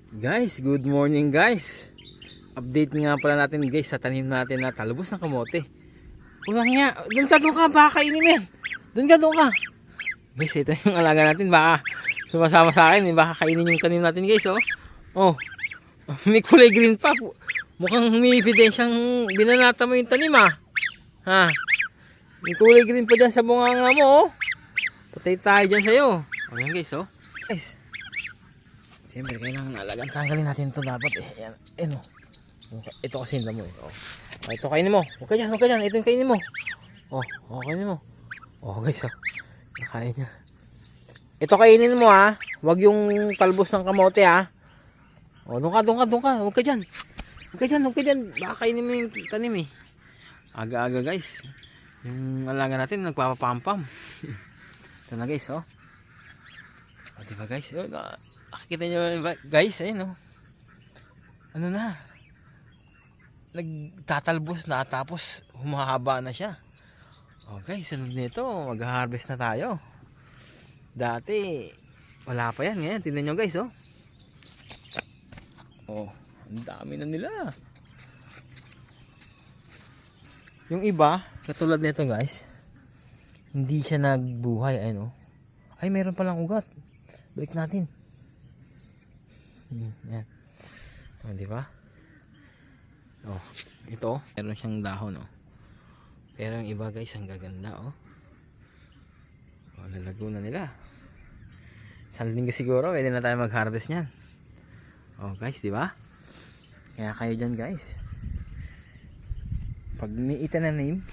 Guys, good morning guys. Update nga pala natin guys sa tanim natin na talbos ng kamote. Pulang nga, doon ka, baka kainin mo yan. Doon ka. Guys, ito yung alaga natin, baka sumasama sa akin, baka kainin yung tanim natin guys, oh. Oh, may kulay green pa. Mukhang may ebidensyang binanata mo yung tanim ah. Ha, may kulay green pa dyan sa bunganga mo, oh. Patay tayo dyan sa'yo. Ayan guys, oh. Guys, siyempre kailangan alagaan, tanggalin natin ito dapat eh. Ayan, ayan oh. Ito kasi yung damo eh. Oh. Oh, ito kainin mo. Huwag ka dyan. Ito yung kainin mo. Oh, kainin mo. Oh guys oh. Nakain niya. Ito kainin mo ha. Huwag yung talbos ng kamote ha. Oh, doon ka. Huwag ka dyan. Baka kainin mo yung tanim eh. Aga-aga guys. Yung alaga natin nagpapapampam. Ito na guys oh. Oh, diba guys? Oh, nakikita nyo guys, ayun oh. Ano na? Nagtatalbos na tapos humahaba na siya. Oh guys, sunod nito mag-harvest na tayo. Dati wala pa yan, ngayon tingnan nyo guys oh. Oh, ang dami na nila. Yung iba, katulad nito guys, hindi siya nagbuhay, ayun oh. Ay, meron palang ugat. Balik natin. Yan. Oh, di ba? Oh, ito, meron siyang dahon oh. Pero yung iba guys, ang gaganda oh. Oh, lalago na nila. Isang linggo siguro, pwede na tayo mag-harvest niyan. Oh guys, di ba? Kaya kayo dyan guys. Pag may itananim,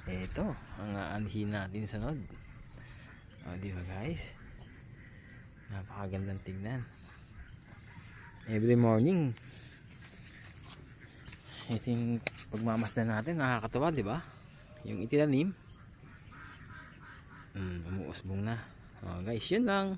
ito, ang aanhin natin sunod. Oh, di ba guys? Napakagandang tignan. Every morning ito yung pagmamasdan natin, nakakatawa di ba? Yung itinanim umuusbong na. Oh guys, yun lang.